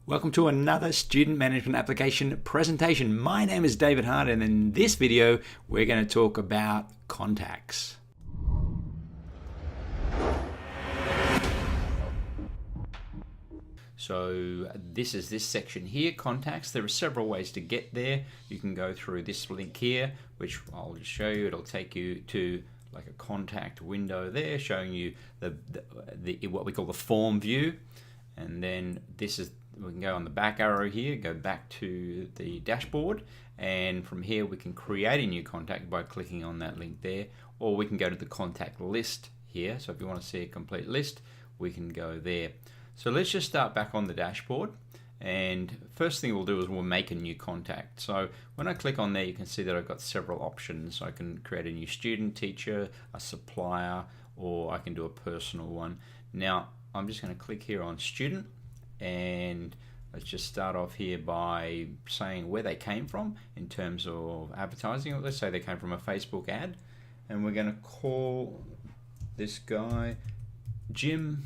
Welcome to another student management application presentation. My name is David Hart, and in this video we're going to talk about contacts. So this is this section here, contacts. There are several ways to get there. You can go through this link here, which I'll just show you. It'll take you to like a contact window there, showing you the what we call the form view. And then this is, we can go on the back arrow here, go back to the dashboard, and from here we can create a new contact by clicking on that link there, or we can go to the contact list here. So if you want to see a complete list, we can go there. So let's just start back on the dashboard, and first thing we'll do is we'll make a new contact. So when I click on there, you can see that I've got several options. I can create a new student, teacher, a supplier, or I can do a personal one. Now I'm just going to click here on student, and let's just start off here by saying where they came from in terms of advertising. Let's say they came from a Facebook ad, and we're going to call this guy Jim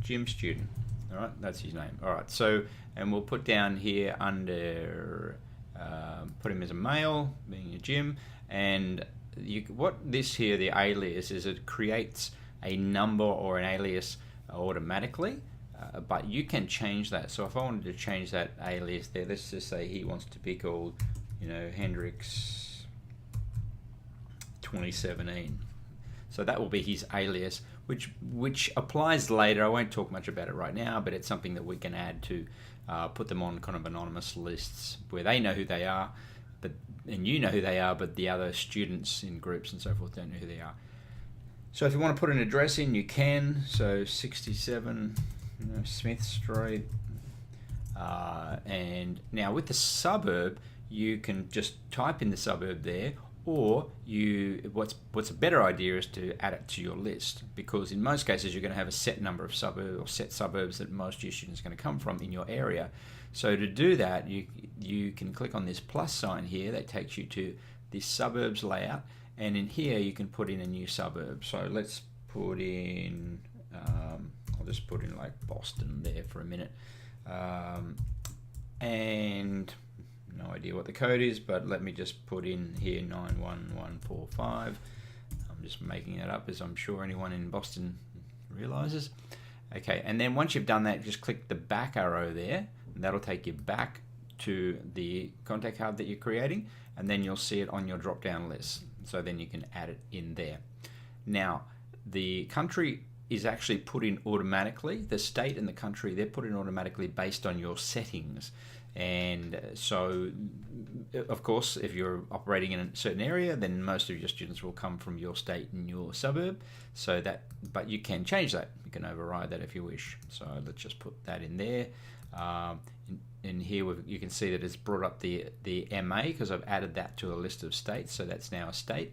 Student. All right, that's his name. All right, so, and we'll put down here under put him as a male, being a Jim, and what this here, the alias, is it creates a number or an alias automatically, but you can change that. So if I wanted to change that alias there, let's just say he wants to be called, Hendrix 2017. So that will be his alias, which applies later. I won't talk much about it right now, but it's something that we can add to put them on kind of anonymous lists where they know who they are, and you know who they are, but the other students in groups and so forth don't know who they are. So if you want to put an address in, you can. So 67 Smith Street. And now with the suburb, you can just type in the suburb there, or what's a better idea is to add it to your list, because in most cases you're going to have a set number of suburbs or set suburbs that most of your students are going to come from in your area. So to do that, you can click on this plus sign here that takes you to this suburbs layout, and in here you can put in a new suburb. So let's put in, I'll just put in like Boston there for a minute, and no idea what the code is, but let me just put in here 91145. I'm just making that up, as I'm sure anyone in Boston realizes. Okay, and then once you've done that, just click the back arrow there, and that'll take you back to the contact card that you're creating, and then you'll see it on your drop down list. So then you can add it in there. Now, the country is actually put in automatically. The state and the country, they're put in automatically based on your settings. And so, of course, if you're operating in a certain area, then most of your students will come from your state and your suburb. So that, but you can change that. You can override that if you wish. So let's just put that in there. In here, you can see that it's brought up the MA, because I've added that to a list of states. So that's now a state.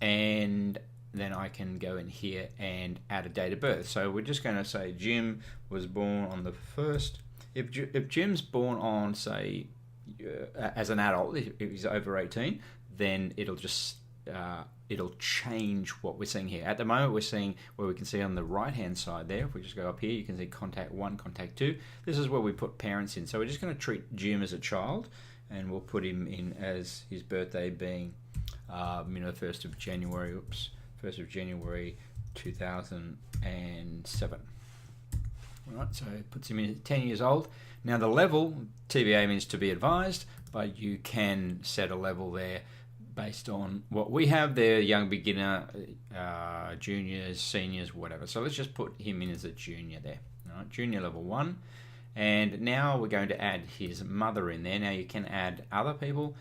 And then I can go in here and add a date of birth. So we're just going to say Jim was born on the 1st. If Jim's born on, say, as an adult, if he's over 18, then it'll just it'll change what we're seeing here. At the moment, we're seeing where we can see on the right-hand side there. If we just go up here, you can see contact 1, contact 2. This is where we put parents in. So we're just going to treat Jim as a child, and we'll put him in as his birthday being, 1st of January. 1st of January 2007. Right, so it puts him in 10 years old. Now the level, TBA means to be advised, but you can set a level there based on what we have there, young beginner, juniors, seniors, whatever. So let's just put him in as a junior there. All right, junior level 1. And now we're going to add his mother in there. Now you can add other people,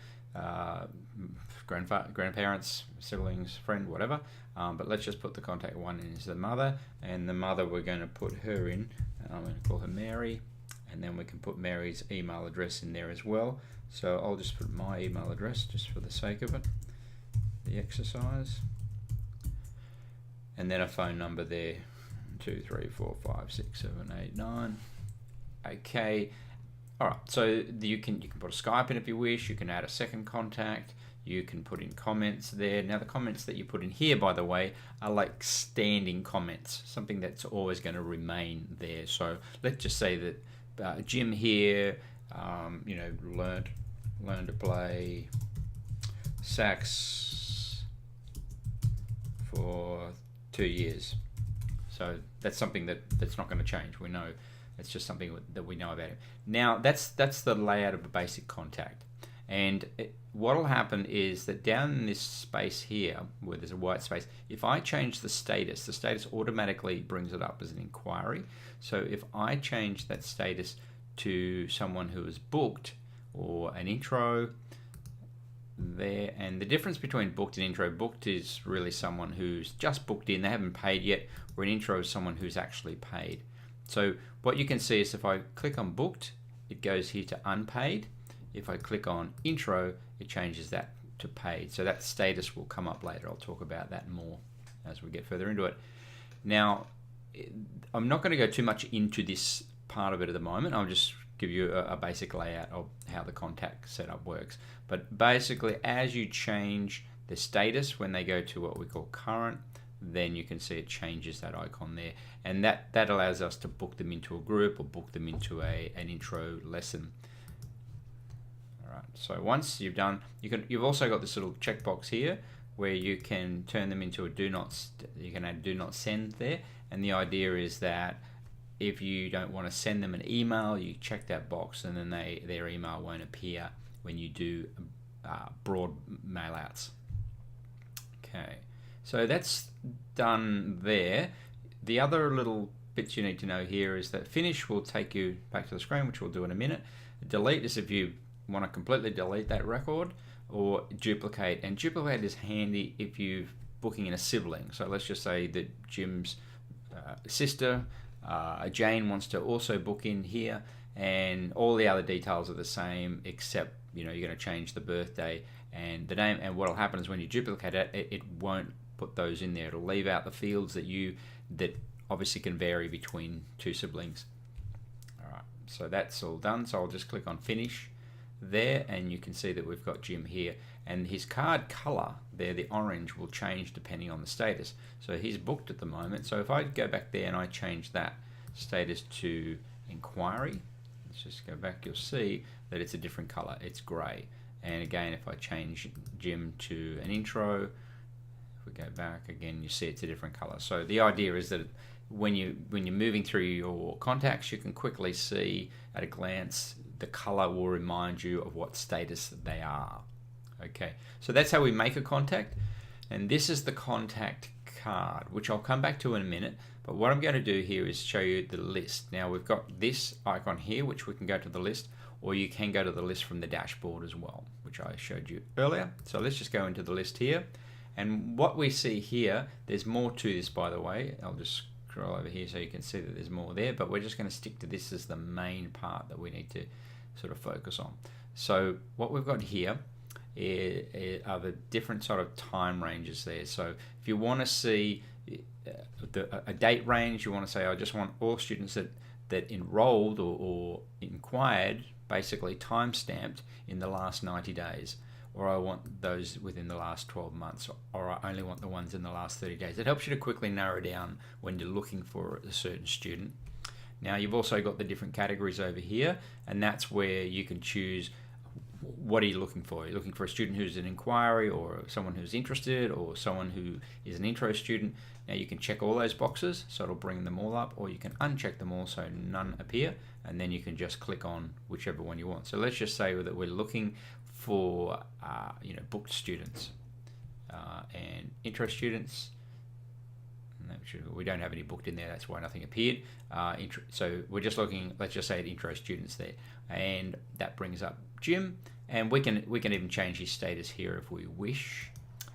grandparents, siblings, friend, whatever. But let's just put the contact 1 in as the mother, and the mother we're going to put her in. I'm going to call her Mary, and then we can put Mary's email address in there as well. So I'll just put my email address just for the sake of it, the exercise, and then a phone number there, 2, 3, 4, 5, 6, 7, 8, 9. Okay. All right, so you can put a Skype in if you wish. You can add a second contact. You can put in comments there. Now the comments that you put in here, by the way, are like standing comments, something that's always going to remain there. So let's just say that Jim here, you know, learn to play sax for 2 years. So that's something that's not going to change. We know it's just something that we know about it. Now that's the layout of a basic contact. And what will happen is that down in this space here, where there's a white space, if I change the status automatically brings it up as an inquiry. So if I change that status to someone who is booked or an intro there, and the difference between booked and intro, booked is really someone who's just booked in, they haven't paid yet, where an intro is someone who's actually paid. So what you can see is if I click on booked, it goes here to unpaid. If I click on intro, it changes that to paid. So that status will come up later. I'll talk about that more as we get further into it. Now, I'm not going to go too much into this part of it at the moment. I'll just give you a basic layout of how the contact setup works. But basically, as you change the status when they go to what we call current, then you can see it changes that icon there, and that allows us to book them into a group or book them into an intro lesson. All right, so once you've done, you've also got this little checkbox here where you can turn them into a you can add do not send there, and the idea is that if you don't want to send them an email, you check that box, and then their email won't appear when you do broad mail outs. Okay, so that's done there. The other little bits you need to know here is that finish will take you back to the screen, which we'll do in a minute. Delete is if you want to completely delete that record, or duplicate, and duplicate is handy if you're booking in a sibling. So let's just say that Jim's sister Jane wants to also book in here, and all the other details are the same, except you're going to change the birthday and the name. And what will happen is when you duplicate it, it won't put those in there. It'll leave out the fields that obviously can vary between two siblings. All right, so that's all done. So I'll just click on finish there, and you can see that we've got Jim here, and his card color there, the orange, will change depending on the status. So he's booked at the moment. So if I go back there and I change that status to inquiry, let's just go back, you'll see that it's a different color, it's gray. And again, if I change Jim to an intro, if we go back again, you see it's a different color. So the idea is that when you're moving through your contacts, you can quickly see at a glance the color will remind you of what status they are. Okay, so that's how we make a contact, and this is the contact card, which I'll come back to in a minute. But what I'm going to do here is show you the list. Now we've got this icon here, which we can go to the list, or you can go to the list from the dashboard as well, which I showed you earlier. So let's just go into the list here, and what we see here, there's more to this, by the way. I'll just scroll over here so you can see that there's more there, but we're just going to stick to this as the main part that we need to sort of focus on. So what we've got here are the different sort of time ranges there. So if you want to see a date range, you want to say, I just want all students that enrolled or inquired, basically time stamped in the last 90 days, or I want those within the last 12 months, or I only want the ones in the last 30 days. It helps you to quickly narrow down when you're looking for a certain student. Now you've also got the different categories over here, and that's where you can choose what are you looking for. You're looking for a student who's an inquiry, or someone who's interested, or someone who is an intro student. Now you can check all those boxes, so it'll bring them all up, or you can uncheck them all so none appear, and then you can just click on whichever one you want. So let's just say that we're looking for booked students and intro students. We don't have any booked in there, that's why nothing appeared. So we're just looking, let's just say, at intro students there, and that brings up Jim, and we can even change his status here if we wish.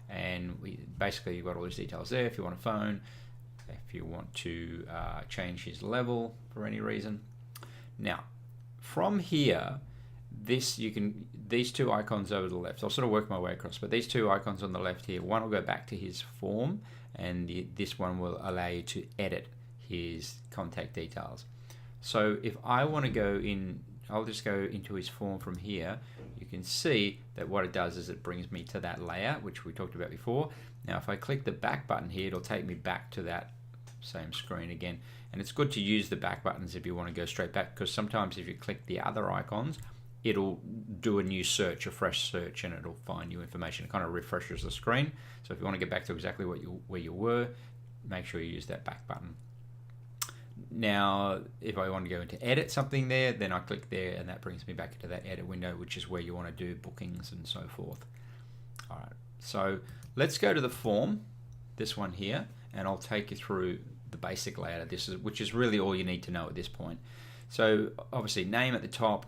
And basically you've got all these details there. If you want a phone, if you want to change his level for any reason. Now from here, these two icons over the left, I'll sort of work my way across, but these two icons on the left here, one will go back to his form, and this one will allow you to edit his contact details. So if I want to go in, I'll just go into his form from here. can see that what it does is it brings me to that layout, which we talked about before. Now, if I click the back button here, it'll take me back to that same screen again. And it's good to use the back buttons if you want to go straight back, because sometimes if you click the other icons, it'll do a new search, a fresh search, and it'll find new information. It kind of refreshes the screen. So if you want to get back to exactly where you were, make sure you use that back button. Now, if I want to go into edit something there, then I click there, and that brings me back into that edit window, which is where you want to do bookings and so forth. All right, so let's go to the form, this one here, and I'll take you through the basic layout of this, which is really all you need to know at this point. So obviously name at the top,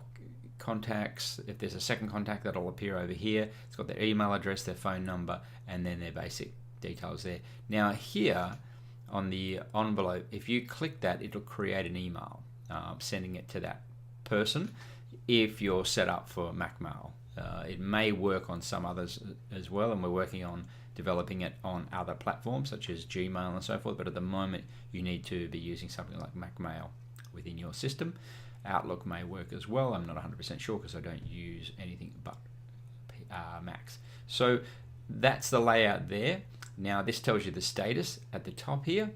contacts, if there's a second contact, that'll appear over here. It's got their email address, their phone number, and then their basic details there. Now here on the envelope, if you click that, it'll create an email sending it to that person if you're set up for MacMail. It may work on some others as well, and we're working on developing it on other platforms such as Gmail and so forth, but at the moment you need to be using something like MacMail within your system. Outlook may work as well. I'm not 100% sure because I don't use anything but Macs. So that's the layout there. Now this tells you the status at the top here,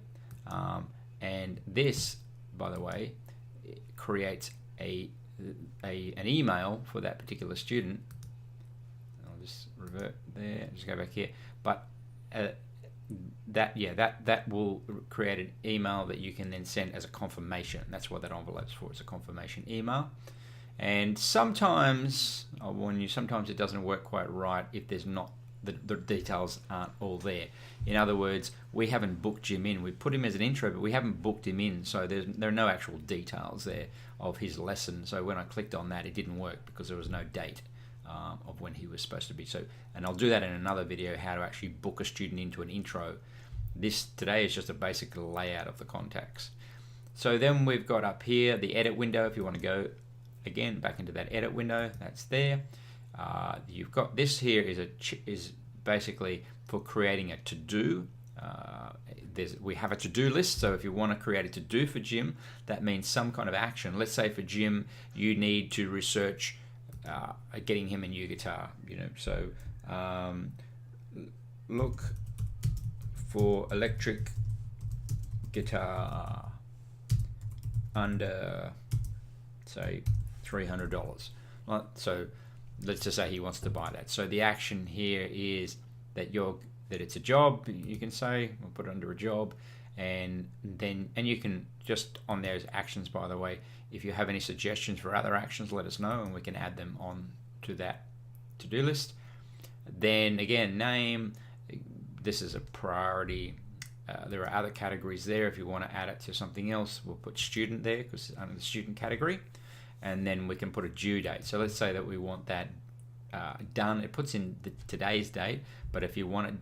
and this, by the way, creates an email for that particular student. I'll just revert there, just go back here. But that will create an email that you can then send as a confirmation. That's what that envelope's for. It's a confirmation email. And sometimes, I'll warn you, sometimes it doesn't work quite right if there's not the details aren't all there. In other words, we haven't booked Jim in. We put him as an intro, but we haven't booked him in, so there are no actual details there of his lesson. So when I clicked on that, it didn't work because there was no date of when he was supposed to be. So, and I'll do that in another video, how to actually book a student into an intro. This today is just a basic layout of the contacts. So then we've got up here the edit window. If you want to go again back into that edit window, that's there. You've got this here is basically for creating a to-do. We have a to-do list, so if you want to create a to-do for Jim, that means some kind of action. Let's say for Jim, you need to research getting him a new guitar. So look for electric guitar under, say, $300. So let's just say he wants to buy that. So the action here is that it's a job, you can say, we'll put it under a job, and you can just on there as actions, by the way, if you have any suggestions for other actions, let us know and we can add them on to that to-do list. Then again, name, this is a priority. There are other categories there. If you want to add it to something else, we'll put student there because it's under the student category. And then we can put a due date. So let's say that we want that done. It puts in today's date, but if you want it,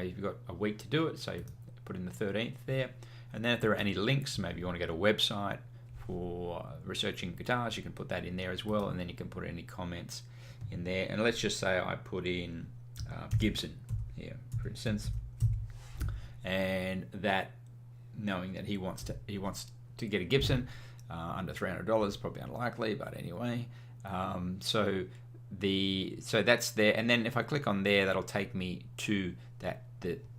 you've got a week to do it, so put in the 13th there. And then if there are any links, maybe you want to go to a website for researching guitars, you can put that in there as well, and then you can put any comments in there. And let's just say I put in Gibson here, for instance, and that knowing that he wants to get a Gibson. Under $300, probably unlikely, but anyway. So that's there, and then if I click on there, that'll take me to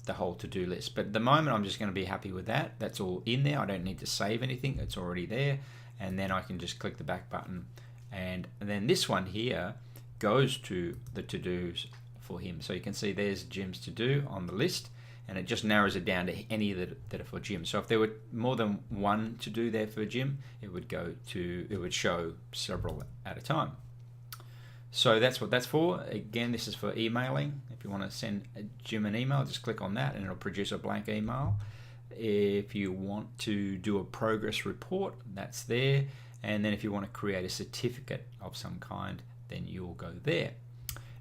the whole to-do list. But at the moment, I'm just going to be happy with that. That's all in there. I don't need to save anything. It's already there, and then I can just click the back button, and then this one here goes to the to-dos for him. So you can see there's Jim's to-do on the list, and it just narrows it down to any that are for Jim. So if there were more than one to do there for Jim, it would show several at a time. So that's what that's for. Again, this is for emailing. If you want to send Jim an email, just click on that and it'll produce a blank email. If you want to do a progress report, that's there. And then if you want to create a certificate of some kind, then you'll go there.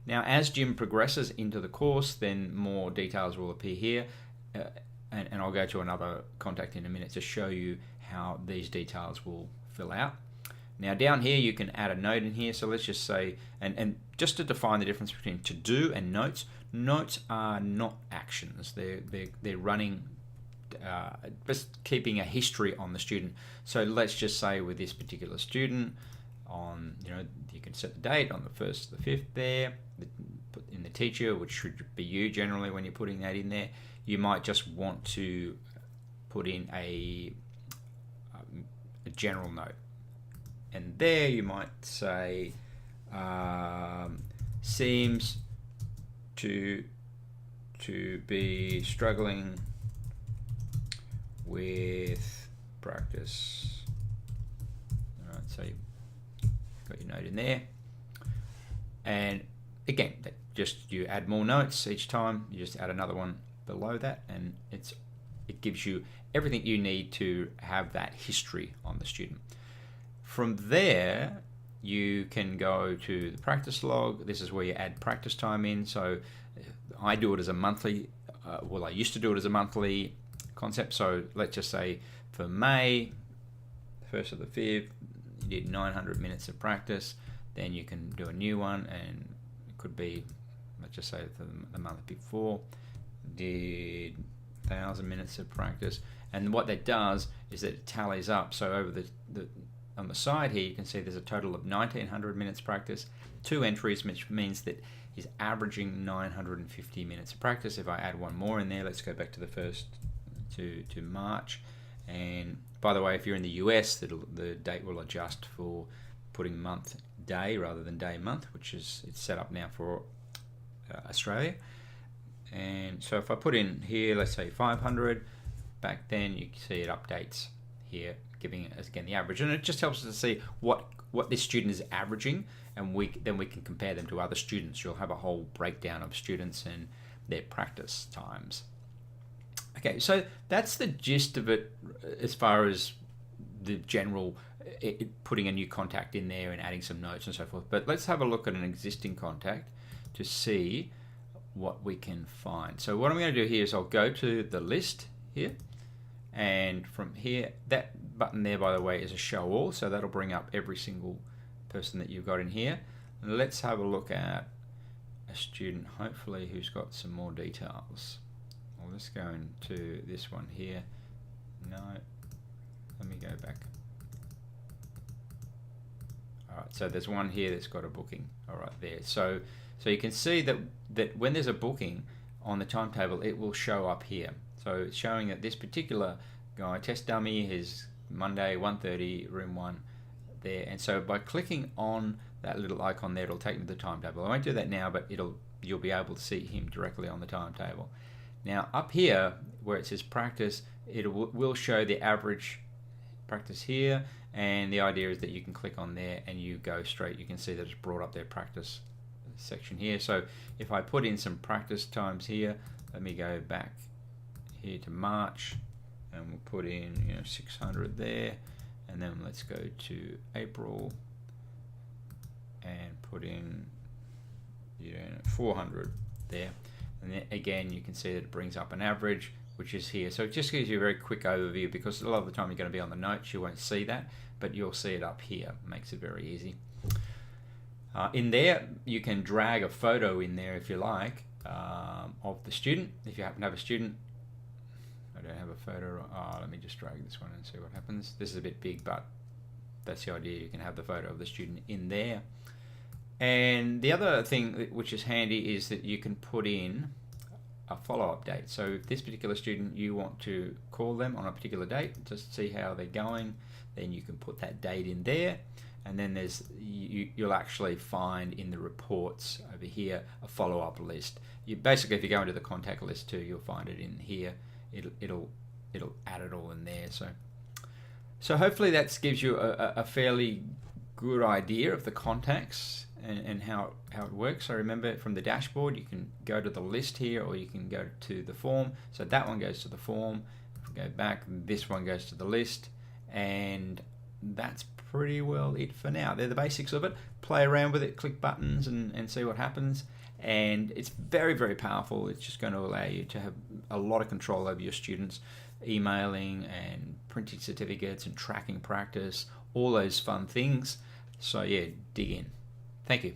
Now, as Jim progresses into the course, then more details will appear here, and I'll go to another contact in a minute to show you how these details will fill out. Now, down here, you can add a note in here. So let's just say, and just to define the difference between to-do and notes, notes are not actions. They're running, just keeping a history on the student. So let's just say with this particular student, on, you can set the date on the 1st to the 5th there, put in the teacher, which should be you generally when you're putting that in there. You might just want to put in a general note, and there you might say seems to be struggling with practice. All right, so you got your note in there, and again, you add more notes each time. You just add another one below that, and it gives you everything you need to have that history on the student. From there, you can go to the practice log. This is where you add practice time in. So I do it as a monthly, I used to do it as a monthly concept. So let's just say for May, 1st of the 5th, you did 900 minutes of practice. Then you can do a new one, and it could be, let's just say for the month before, did 1,000 minutes of practice. And what that does is that it tallies up. So over on the side here, you can see there's a total of 1,900 minutes practice, 2 entries, which means that he's averaging 950 minutes of practice. If I add one more in there, let's go back to the 1st to March. And by the way, if you're in the US, the date will adjust for putting month day rather than day month, which is it's set up now for Australia. And so if I put in here, let's say 500, back then you can see it updates here, giving it as again the average, and it just helps us to see what this student is averaging, and then we can compare them to other students. You'll have a whole breakdown of students and their practice times. Okay, so that's the gist of it as far as the general putting a new contact in there and adding some notes and so forth. But let's have a look at an existing contact to see what we can find. So what I'm going to do here is I'll go to the list here, and from here, that button there, by the way, is a show all, so that'll bring up every single person that you've got in here. And let's have a look at a student, hopefully, who's got some more details. Well, let's go into this one here. No, let me go back. All right, so there's one here that's got a booking. All right, there. So you can see that when there's a booking on the timetable, it will show up here. So it's showing that this particular guy, test dummy, is Monday, 1:30, room 1 there. And so by clicking on that little icon there, it'll take me to the timetable. I won't do that now, but you'll be able to see him directly on the timetable. Now up here, where it says practice, it will show the average practice here, and the idea is that you can click on there and you go straight. You can see that it's brought up their practice section here. So if I put in some practice times here, let me go back here to March, and we'll put in 600 there, and then let's go to April and put in 400 there, and then again you can see that it brings up an average, which is here. So it just gives you a very quick overview, because a lot of the time you're going to be on the notes, you won't see that, but you'll see it up here. Makes it very easy. In there, you can drag a photo in there if you like of the student. If you happen to have a student, I don't have a photo. Let me just drag this one and see what happens. This is a bit big, but that's the idea. You can have the photo of the student in there. And the other thing which is handy is that you can put in a follow-up date. So if this particular student, you want to call them on a particular date just to see how they're going, then you can put that date in there. And then you'll actually find in the reports over here a follow-up list. Basically, if you go into the contact list too, you'll find it in here. It'll add it all in there. So hopefully that gives you a fairly good idea of the contacts and how it works. So remember, from the dashboard, you can go to the list here, or you can go to the form. So that one goes to the form. If we go back, this one goes to the list, and that's pretty well it for now. They're the basics of it. Play around with it, click buttons and see what happens. And it's very, very powerful. It's just going to allow you to have a lot of control over your students, emailing and printing certificates and tracking practice, all those fun things. So yeah, dig in. Thank you.